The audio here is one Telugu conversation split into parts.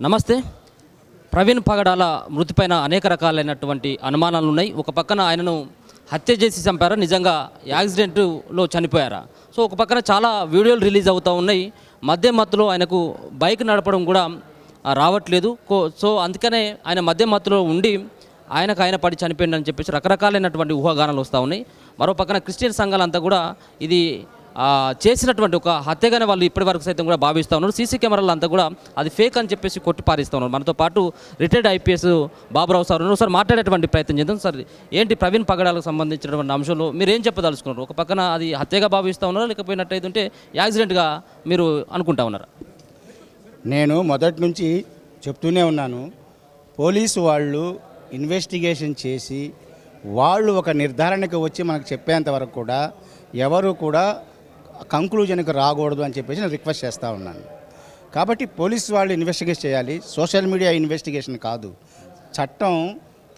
నమస్తే. ప్రవీణ్ పగడాల మృతిపైన అనేక రకాలైనటువంటి అనుమానాలు ఉన్నాయి. ఒక పక్కన ఆయనను హత్య చేసి చంపారా, నిజంగా యాక్సిడెంట్లో చనిపోయారా? సో ఒక పక్కన చాలా వీడియోలు రిలీజ్ అవుతూ ఉన్నాయి. మధ్య మత్తులో ఆయనకు బైక్ నడపడం కూడా రావట్లేదు. సో అందుకనే ఆయన మధ్య మత్తులో ఉండి ఆయన పడి చనిపోయిందని చెప్పేసి రకరకాలైనటువంటి ఊహాగానాలు వస్తూ ఉన్నాయి. మరో పక్కన క్రిస్టియన్ సంఘాలంతా కూడా ఇది చేసినటువంటి ఒక హత్యగానే వాళ్ళు ఇప్పటివరకు సైతం కూడా భావిస్తూ ఉన్నారు. సీసీ కెమెరాలు అంతా కూడా అది ఫేక్ అని చెప్పేసి కొట్టి పారిస్తూ ఉన్నారు. మనతో పాటు రిటైర్డ్ ఐపీఎస్ బాబురావు సార్ ఉన్నారు. సార్ మాట్లాడేటువంటి ప్రయత్నం చేద్దాం. సార్, ఏంటి ప్రవీణ్ పగడాలకు సంబంధించినటువంటి అంశంలో మీరు ఏం చెప్పదలుచుకున్నారు? ఒక పక్కన అది హత్యగా భావిస్తూ ఉన్నారా, లేకపోయినట్టయితే యాక్సిడెంట్గా మీరు అనుకుంటా ఉన్నారా? నేను మొదటి నుంచి చెప్తూనే ఉన్నాను, పోలీసు వాళ్ళు ఇన్వెస్టిగేషన్ చేసి వాళ్ళు ఒక నిర్ధారణకు వచ్చి మనకు చెప్పేంత వరకు కూడా ఎవరు కూడా కంక్లూజన్కి రాకూడదు అని చెప్పేసి నేను రిక్వెస్ట్ చేస్తూ ఉన్నాను. కాబట్టి పోలీసు వాళ్ళు ఇన్వెస్టిగేట్ చేయాలి, సోషల్ మీడియా ఇన్వెస్టిగేషన్ కాదు. చట్టం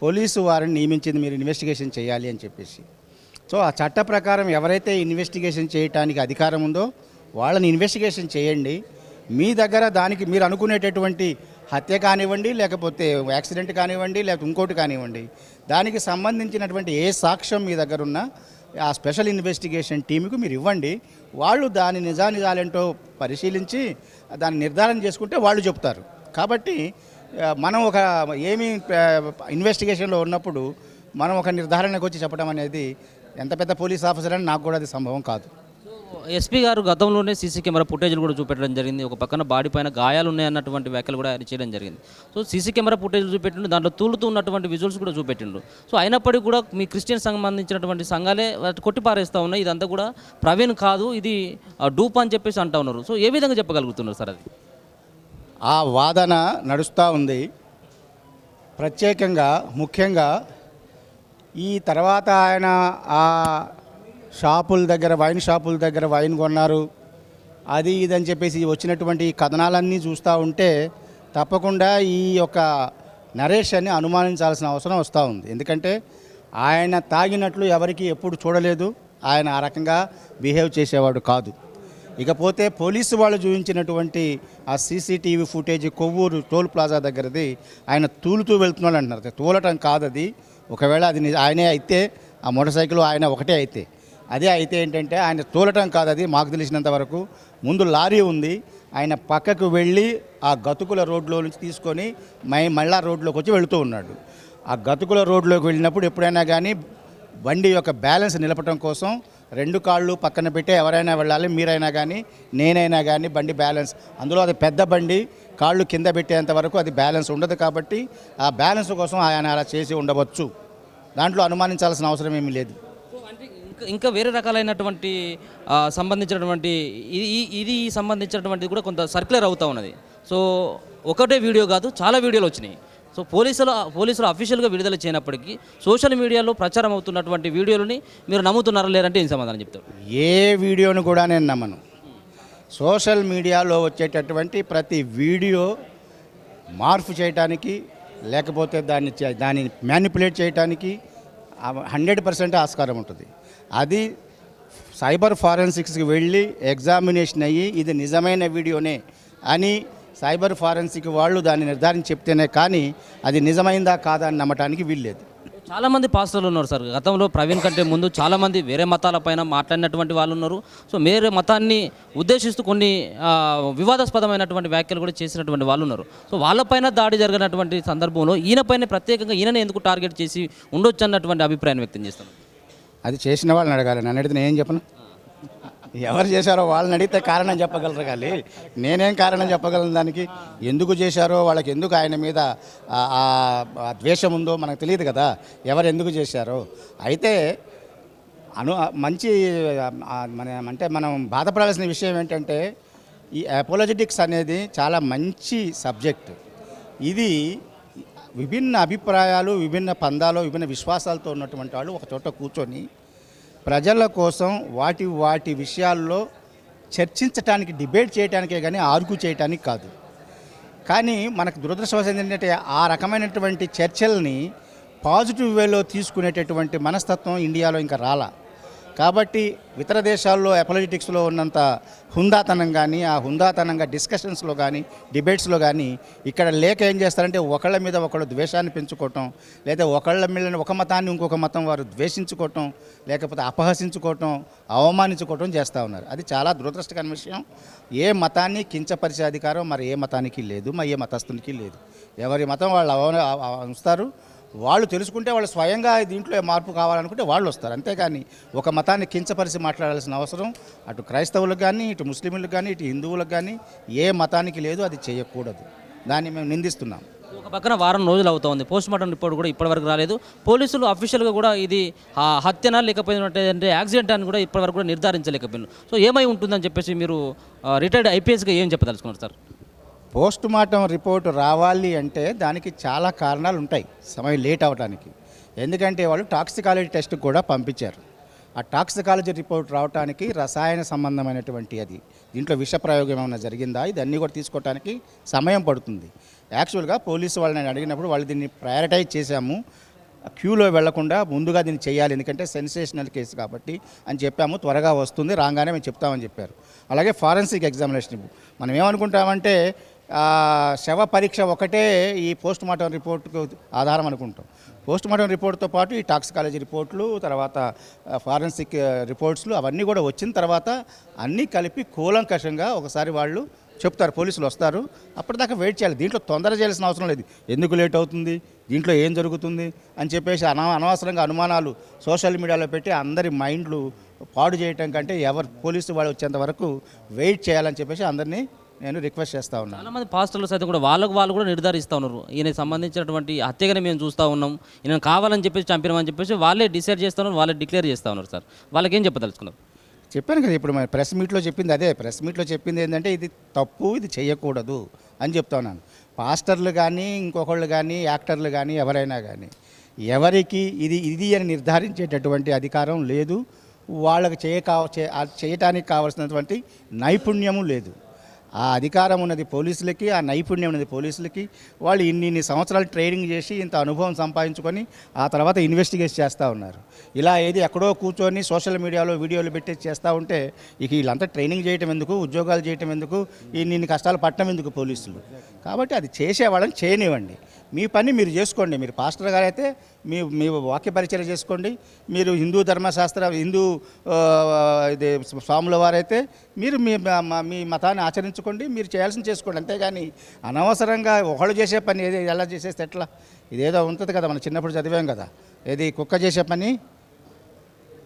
పోలీసు వారిని నియమించింది, మీరు ఇన్వెస్టిగేషన్ చేయాలి అని చెప్పేసి. సో ఆ చట్ట ప్రకారం ఎవరైతే ఇన్వెస్టిగేషన్ చేయడానికి అధికారం ఉందో వాళ్ళని ఇన్వెస్టిగేషన్ చేయండి. మీ దగ్గర దానికి మీరు అనుకునేటటువంటి హత్య కానివ్వండి, లేకపోతే యాక్సిడెంట్ కానివ్వండి, లేకపోతే ఇంకోటి కానివ్వండి, దానికి సంబంధించినటువంటి ఏ సాక్ష్యం మీ దగ్గర ఉన్నా ఆ స్పెషల్ ఇన్వెస్టిగేషన్ టీంకి మీరు ఇవ్వండి. వాళ్ళు దాని నిజానిజాలేంటో పరిశీలించి దాన్ని నిర్ధారణ చేసుకుంటే వాళ్ళు చెప్తారు. కాబట్టి మనం ఒక ఇన్వెస్టిగేషన్లో ఉన్నప్పుడు మనం ఒక నిర్ధారణకు వచ్చి చెప్పడం అనేది ఎంత పెద్ద పోలీస్ ఆఫీసర్ అని నాకు కూడా అది సంభవం కాదు. ఎస్పీ గారు గతంలోనే సీసీ కెమెరా ఫుటేజ్లు కూడా చూపెట్టడం జరిగింది. ఒక పక్కన బాడీ పైన గాయాలు ఉన్నాయన్నటువంటి వ్యాఖ్యలు కూడా ఆయన చేయడం జరిగింది. సో సీసీ కెమెరా ఫుటేజ్లు చూపెట్టిండు, దాంట్లో తూలుతూ ఉన్నటువంటి విజువల్స్ కూడా చూపెట్టిండు. సో అయినప్పటికీ కూడా మీ క్రిస్టియన్ సంబంధించినటువంటి సంఘాలే కొట్టిపారేస్తూ ఉన్నాయి, ఇదంతా కూడా ప్రవీణ్ కాదు, ఇది డూప్ అని చెప్పేసి అంటూ ఉన్నారు. సో ఏ విధంగా చెప్పగలుగుతున్నారు సార్? అది ఆ వాదన నడుస్తూ ఉంది. ప్రత్యేకంగా ముఖ్యంగా ఈ తర్వాత ఆయన ఆ వైన్ షాపుల దగ్గర వైన్ కొన్నారు, అది ఇదని చెప్పేసి వచ్చినటువంటి కథనాలన్నీ చూస్తూ ఉంటే తప్పకుండా ఈ యొక్క నరేషన్ని అనుమానించాల్సిన అవసరం వస్తూ ఉంది. ఎందుకంటే ఆయన తాగినట్లు ఎవరికి ఎప్పుడు చూడలేదు, ఆయన ఆ రకంగా బిహేవ్ చేసేవాడు కాదు. ఇకపోతే పోలీసు వాళ్ళు చూపించినటువంటి ఆ CCTV footage Kovvur toll plaza దగ్గరది ఆయన తూలుతూ వెళ్తున్నాడు అంటున్నారు. తూలటం కాదు అది. ఒకవేళ అది ఆయనే అయితే, ఆ మోటార్ సైకిల్ ఆయన ఒకటే అయితే, అదే అయితే ఏంటంటే ఆయన తోలటం కాదు అది. మాకు తెలిసినంత వరకు ముందు లారీ ఉంది, ఆయన పక్కకు వెళ్ళి ఆ గతుకుల రోడ్లో నుంచి తీసుకొని మళ్ళా రోడ్లోకి వచ్చి వెళుతూ ఉన్నాడు. ఆ గతుకుల రోడ్లోకి వెళ్ళినప్పుడు ఎప్పుడైనా కానీ బండి యొక్క బ్యాలెన్స్ నిలపడం కోసం రెండు కాళ్ళు పక్కన పెట్టే ఎవరైనా వెళ్ళాలి, మీరైనా కానీ నేనైనా కానీ బండి బ్యాలెన్స్, అందులో అది పెద్ద బండి, కాళ్ళు కింద పెట్టేంత వరకు అది బ్యాలెన్స్ ఉండదు. కాబట్టి ఆ బ్యాలెన్స్ కోసం ఆయన అలా చేసి ఉండవచ్చు, దాంట్లో అనుమానించాల్సిన అవసరం ఏమీ లేదు. ఇంకా వేరే రకాలైనటువంటి సంబంధించినటువంటి ఇది సంబంధించినటువంటిది కూడా కొంత సర్క్యులర్ అవుతూ ఉన్నది. సో ఒకటే వీడియో కాదు, చాలా వీడియోలు వచ్చినాయి. సో పోలీసులు అఫీషియల్గా విడుదల చేయనప్పటికీ సోషల్ మీడియాలో ప్రచారం అవుతున్నటువంటి వీడియోలని మీరు నమ్ముతున్నారా లేరంటే ఏం సమాధానం చెప్తారు? ఏ వీడియోను కూడా నేను నమ్మను. సోషల్ మీడియాలో వచ్చేటటువంటి ప్రతి వీడియో మార్పు చేయటానికి, లేకపోతే దాన్ని మ్యానిపులేట్ చేయటానికి 100% ఆస్కారం ఉంటుంది. అది సైబర్ ఫారెన్సిక్స్కి వెళ్ళి ఎగ్జామినేషన్ అయ్యి ఇది నిజమైన వీడియోనే అని సైబర్ ఫారెన్సిక్ వాళ్ళు దాన్ని నిర్ధారించి చెప్తేనే కానీ అది నిజమైందా కాదా అని నమ్మటానికి వీల్లేదు. చాలామంది పాస్టర్లు ఉన్నారు సార్. గతంలో ప్రవీణ్ కంటే ముందు చాలామంది వేరే మతాలపైన మాట్లాడినటువంటి వాళ్ళు ఉన్నారు. సో వేరే మతాన్ని ఉద్దేశిస్తూ కొన్ని వివాదాస్పదమైనటువంటి వ్యాఖ్యలు కూడా చేసినటువంటి వాళ్ళు ఉన్నారు. సో వాళ్ళపైన దాడి జరిగినటువంటి సందర్భంలో ఈయనపైన ప్రత్యేకంగా ఈయనని ఎందుకు టార్గెట్ చేసి ఉండొచ్చు అన్నటువంటి అభిప్రాయం వ్యక్తం చేస్తాను. అది చేసిన వాళ్ళని అడగాలి, నన్ను అడిగితే నేను ఏం చెప్పను. ఎవరు చేశారో వాళ్ళని అడిగితే కారణం చెప్పగలరు, కానీ నేనేం కారణం చెప్పగలను దానికి? ఎందుకు చేశారో, వాళ్ళకి ఎందుకు ఆయన మీద ద్వేషం ఉందో మనకు తెలియదు కదా, ఎవరు ఎందుకు చేశారో. అయితే మనం బాధపడాల్సిన విషయం ఏంటంటే ఈ అపోలజెటిక్స్ అనేది చాలా మంచి సబ్జెక్ట్. ఇది విభిన్న అభిప్రాయాలు, విభిన్న పందాలు, విభిన్న విశ్వాసాలతో ఉన్నటువంటి వాళ్ళు ఒక చోట కూర్చొని ప్రజల కోసం వాటి విషయాల్లో చర్చించడానికి, డిబేట్ చేయడానికే కానీ ఆర్గ్యూ చేయడానికి కాదు. కానీ మనకు దురదృష్టవశాలు ఏంటంటే ఆ రకమైనటువంటి చర్చల్ని పాజిటివ్ వేలో తీసుకునేటటువంటి మనస్తత్వం ఇండియాలో ఇంకా రాలా. కాబట్టి ఇతర దేశాల్లో అపాలిటిక్స్లో ఉన్నంత హుందాతనం కానీ ఆ హుందాతనంగా డిస్కషన్స్లో కానీ డిబేట్స్లో కానీ ఇక్కడ లేక ఏం చేస్తారంటే ఒకళ్ళ మీద ఒకళ్ళు ద్వేషాన్ని పెంచుకోవటం, లేదా ఒకళ్ళ మీద ఒక మతాన్ని ఇంకొక మతం వారు ద్వేషించుకోవటం, లేకపోతే అపహసించుకోవటం, అవమానించుకోవటం చేస్తూ ఉన్నారు. అది చాలా దురదృష్టకరమైన విషయం. ఏ మతాన్ని కించపరిచే అధికారం మరి ఏ మతానికి లేదు, మరి ఏ మతస్థునికి లేదు. ఎవరి మతం వాళ్ళు ఉంచుతారు. వాళ్ళు తెలుసుకుంటే వాళ్ళు స్వయంగా దీంట్లో మార్పు కావాలనుకుంటే వాళ్ళు వస్తారు. అంతేగాని ఒక మతాన్ని కించపరిచి మాట్లాడాల్సిన అవసరం అటు క్రైస్తవులకు కానీ, ఇటు ముస్లింలకు కానీ, ఇటు హిందువులకు కానీ ఏ మతానికి లేదు. అది చేయకూడదు. దాన్ని మేము నిందిస్తున్నాం. ఒక పక్కన వారం రోజులు అవుతోంది, పోస్ట్ మార్టం రిపోర్ట్ కూడా ఇప్పటివరకు రాలేదు. పోలీసులు అఫీషియల్గా కూడా ఇది హత్యనా లేకపోయినట్టే యాక్సిడెంట్ అని కూడా ఇప్పటివరకు కూడా నిర్ధారించలేకపోయినారు. సో ఏమై ఉంటుందని చెప్పేసి మీరు రిటైర్డ్ ఐపీఎస్గా ఏం చెప్పదలుచుకున్నారు సార్? పోస్ట్ మార్టం రిపోర్టు రావాలి అంటే దానికి చాలా కారణాలు ఉంటాయి సమయం లేట్ అవ్వడానికి. ఎందుకంటే వాళ్ళు టాక్సికాలజీ టెస్ట్ కూడా పంపించారు. ఆ టాక్సికాలజీ రిపోర్ట్ రావడానికి రసాయన సంబంధమైనటువంటి అది దీంట్లో విష ప్రయోగం ఏమైనా జరిగిందా ఇదన్నీ కూడా తీసుకోవడానికి సమయం పడుతుంది. యాక్చువల్గా పోలీసు వాళ్ళని అడిగినప్పుడు వాళ్ళు దీన్ని ప్రయారిటైజ్ చేశాము, క్యూలో వెళ్లకుండా ముందుగా దీన్ని చేయాలి, ఎందుకంటే సెన్సేషనల్ కేసు కాబట్టి అని చెప్పాము. త్వరగా వస్తుంది, రాగానే మేము చెప్తామని చెప్పారు. అలాగే ఫారెన్సిక్ ఎగ్జామినేషన్ మనం ఏమనుకుంటామంటే శవ పరీక్ష ఒకటే ఈ పోస్ట్ మార్టం రిపోర్టుకు ఆధారం అనుకుంటాం. పోస్ట్ మార్టం రిపోర్ట్తో పాటు ఈ టాక్సికాలజీ రిపోర్ట్లు, తర్వాత ఫారెన్సిక్ రిపోర్ట్స్లు అవన్నీ కూడా వచ్చిన తర్వాత అన్నీ కలిపి కూలంకషంగా ఒకసారి వాళ్ళు చెప్తారు. పోలీసులు వస్తారు, అప్పటిదాకా వెయిట్ చేయాలి. దీంట్లో తొందర చేయాల్సిన అవసరం లేదు. ఎందుకు లేట్ అవుతుంది, దీంట్లో ఏం జరుగుతుంది అని చెప్పేసి అనవసరంగా అనుమానాలు సోషల్ మీడియాలో పెట్టి అందరి మైండ్లు పాడు చేయటం కంటే పోలీసు వాళ్ళు వచ్చేంత వరకు వెయిట్ చేయాలని చెప్పేసి అందరినీ నేను రిక్వెస్ట్ చేస్తూ ఉన్నాను. చాలామంది పాస్టర్లు సైతం కూడా వాళ్ళు కూడా నిర్ధారిస్తూ ఉన్నారు. ఈయనకి సంబంధించినటువంటి హత్యగానే మేము చూస్తూ ఉన్నాం, ఈయన కావాలని చెప్పేసి చంపినామని చెప్పేసి వాళ్ళే డిసైడ్ చేస్తూ ఉన్నారు, వాళ్ళే డిక్లేర్ చేస్తూ ఉన్నారు. సార్ వాళ్ళకి ఏం చెప్పదలుచుకున్నారు? చెప్పాను కదా ఇప్పుడు మన ప్రెస్ మీట్లో చెప్పింది అదే. ప్రెస్ మీట్లో చెప్పింది ఏంటంటే ఇది తప్పు, ఇది చేయకూడదు అని చెప్తా ఉన్నాను. పాస్టర్లు కానీ, ఇంకొకళ్ళు కానీ, యాక్టర్లు కానీ, ఎవరైనా కానీ ఎవరికి ఇది అని నిర్ధారించేటటువంటి అధికారం లేదు. వాళ్ళకి చేయటానికి కావాల్సినటువంటి నైపుణ్యము లేదు. ఆ అధికారం ఉన్నది పోలీసులకి, ఆ నైపుణ్యం ఉన్నది పోలీసులకి. వాళ్ళు ఇన్ని సంవత్సరాలు ట్రైనింగ్ చేసి ఇంత అనుభవం సంపాదించుకొని ఆ తర్వాత ఇన్వెస్టిగేట్ చేస్తూ ఉన్నారు. ఇలా ఏది ఎక్కడో కూర్చొని సోషల్ మీడియాలో వీడియోలు పెట్టి చేస్తూ ఉంటే ఇక వీళ్ళంతా ట్రైనింగ్ చేయటం ఎందుకు, ఉద్యోగాలు చేయటం ఎందుకు, ఇన్ని కష్టాలు పట్టడం ఎందుకు పోలీసులు? కాబట్టి అది చేసేవాళ్ళని చేయనివ్వండి. మీ పని మీరు చేసుకోండి. మీరు పాస్టర్ గారు అయితే మీ వాక్య పరిచయం చేసుకోండి. మీరు హిందూ ధర్మశాస్త్ర హిందూ ఇది స్వాముల వారైతే మీరు మీ మతాన్ని ఆచరించుకోండి, మీరు చేయాల్సింది చేసుకోండి. అంతేగాని అనవసరంగా ఒకళ్ళు చేసే పని ఏది ఎలా చేసేస్తే ఎట్లా? ఇదేదో ఉంటుంది కదా, మనం చిన్నప్పుడు చదివాం కదా, ఏది కుక్క చేసే పని,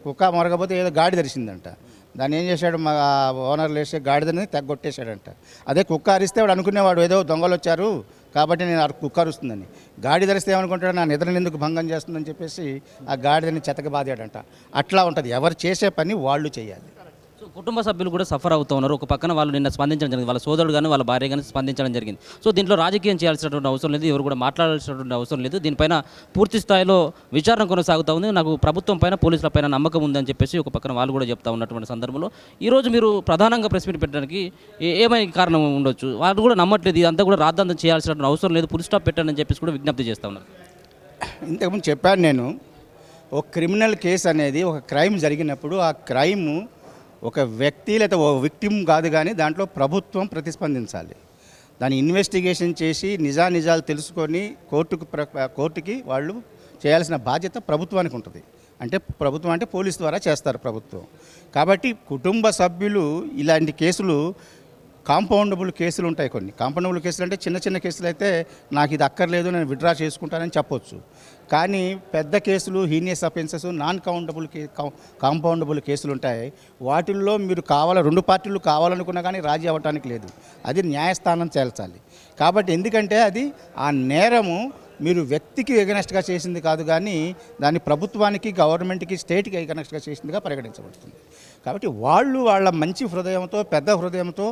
కుక్క మొరగపోతే ఏదో గాడి తెరిచిందంట. దాన్ని ఏం చేశాడు, మా ఓనర్లు వేసే గాడిదని తెగ్గొట్టేశాడంట. అదే కుక్క అరిస్తే వాడు అనుకునేవాడు ఏదో దొంగలు వచ్చారు కాబట్టి నేను కుక్క అరుస్తుందని. గాడి ధరిస్తే ఏమనుకుంటాడు, నా నిద్రని ఎందుకు భంగం చేస్తుందని చెప్పేసి ఆ గాడిదని చెతక బాదాడంట. అట్లా ఉంటుంది. ఎవరు చేసే పని వాళ్ళు చేయాలి. సో కుటుంబ సభ్యులు కూడా సఫర్ అవుతూ ఉన్నారు. ఒక పక్కన వాళ్ళు నిన్న స్పందించడం జరిగింది, వాళ్ళ సోదరుడు కానీ వాళ్ళ భార్య కానీ స్పందించడం జరిగింది. సో దీంట్లో రాజకీయం చేయాల్సినటువంటి అవసరం లేదు, ఎవరు కూడా మాట్లాడాల్సినటువంటి అవసరం లేదు. దీనిపైన పూర్తి స్థాయిలో విచారణ కొనసాగుతూ ఉంది. నాకు ప్రభుత్వం పైన, పోలీసుల పైన నమ్మకం ఉందని చెప్పేసి ఒక పక్కన వాళ్ళు కూడా చెప్తా ఉన్నటువంటి సందర్భంలో ఈరోజు మీరు ప్రధానంగా ప్రెస్ మీట్ పెట్టడానికి ఏమైనా కారణం ఉండొచ్చు. వాళ్ళు కూడా నమ్మట్లేదు, ఇదంతా కూడా రాద్ధాంతం చేయాల్సినటువంటి అవసరం లేదు, ఫుల్ స్టాప్ పెట్టండి అని చెప్పేసి కూడా విజ్ఞప్తి చేస్తూ ఉన్నారు. ఇంతకుముందు చెప్పాను నేను, ఒక క్రిమినల్ కేసు అనేది ఒక క్రైమ్ జరిగినప్పుడు ఆ క్రైమ్ ఒక వ్యక్తి లేదా ఒక విక్టిమ్ కాదు, కానీ దాంట్లో ప్రభుత్వం ప్రతిస్పందించాలి. దాన్ని ఇన్వెస్టిగేషన్ చేసి నిజాలు తెలుసుకొని కోర్టుకి వాళ్ళు చేయాల్సిన బాధ్యత ప్రభుత్వానికి ఉంటుంది. అంటే ప్రభుత్వం అంటే పోలీస్ ద్వారా చేస్తారు ప్రభుత్వం. కాబట్టి కుటుంబ సభ్యులు ఇలాంటి కేసులు, కాంపౌండబుల్ కేసులు ఉంటాయి కొన్ని. కాంపౌండబుల్ కేసులు అంటే చిన్న కేసులు అయితే నాకు ఇది అక్కర్లేదు, నేను విత్డ్రా చేసుకుంటానని చెప్పొచ్చు. కానీ పెద్ద కేసులు, హీనియస్ అఫెన్సెస్, నాన్ కాంపౌండబుల్ కేసులు ఉంటాయి. వాటిల్లో మీరు రెండు పార్టీలు కావాలనుకున్నా కానీ రాజీ అవ్వటానికి లేదు. అది న్యాయస్థానం తేల్చాలి. కాబట్టి ఎందుకంటే అది ఆ నేరము మీరు వ్యక్తికి ఎగనెస్ట్గా చేసింది కాదు, కానీ దాన్ని ప్రభుత్వానికి, గవర్నమెంట్కి, స్టేట్కి ఎగనెస్ట్గా చేసిందిగా పరిగణించబడుతుంది. కాబట్టి వాళ్ళ మంచి హృదయంతో, పెద్ద హృదయంతో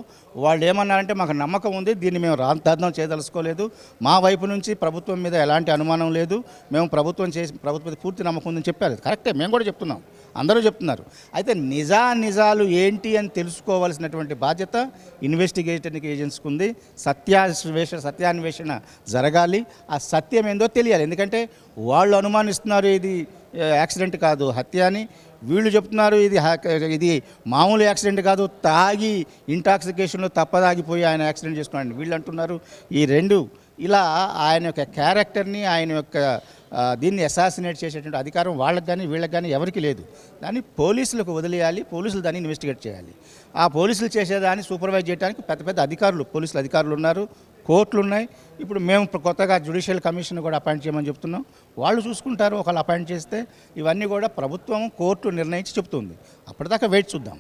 వాళ్ళు ఏమన్నారంటే మాకు నమ్మకం ఉంది, దీన్ని మేము రాద్ధాంతం చేయదలుచుకోలేదు, మా వైపు నుంచి ప్రభుత్వం మీద ఎలాంటి అనుమానం లేదు, మేము ప్రభుత్వం పూర్తి నమ్మకం ఉందని చెప్పారు. కరెక్టే, మేము కూడా చెప్తున్నాం, అందరూ చెప్తున్నారు. అయితే నిజాలు ఏంటి అని తెలుసుకోవాల్సినటువంటి బాధ్యత ఇన్వెస్టిగేటింగ్ ఏజెన్సీకి ఉంది. సత్యాన్వేషణ జరగాలి, ఆ సత్యం ఏందో తెలియాలి. ఎందుకంటే వాళ్ళు అనుమానిస్తున్నారు ఇది యాక్సిడెంట్ కాదు, హత్య అని. వీళ్ళు చెప్తున్నారు ఇది మామూలు యాక్సిడెంట్ కాదు, తాగి ఇంటాక్సికేషన్లో తప్పదాగిపోయి ఆయన యాక్సిడెంట్ చేసుకున్నాడు. వీళ్ళు అంటున్నారు ఈ రెండు. ఇలా ఆయన యొక్క క్యారెక్టర్ని, ఆయన యొక్క దీన్ని అసాసినేట్ చేసేటువంటి అధికారం వాళ్ళకి కానీ వీళ్ళకి కానీ ఎవరికి లేదు. దాన్ని పోలీసులకు వదిలేయాలి, పోలీసులు దాన్ని ఇన్వెస్టిగేట్ చేయాలి. ఆ పోలీసులు చేసేదాన్ని సూపర్వైజ్ చేయడానికి పెద్ద పెద్ద అధికారులు, పోలీసులు అధికారులు ఉన్నారు, కోర్టులు ఉన్నాయి. ఇప్పుడు మేము కొత్తగా జ్యుడిషియల్ కమిషన్ కూడా అపాయింట్ చేయమని చెప్తున్నాం. వాళ్ళు చూసుకుంటారు. ఒకళ్ళు అపాయింట్ చేస్తే ఇవన్నీ కూడా ప్రభుత్వం, కోర్టు నిర్ణయించి చెప్తుంది. అప్పటిదాకా వెయిట్ చూద్దాం.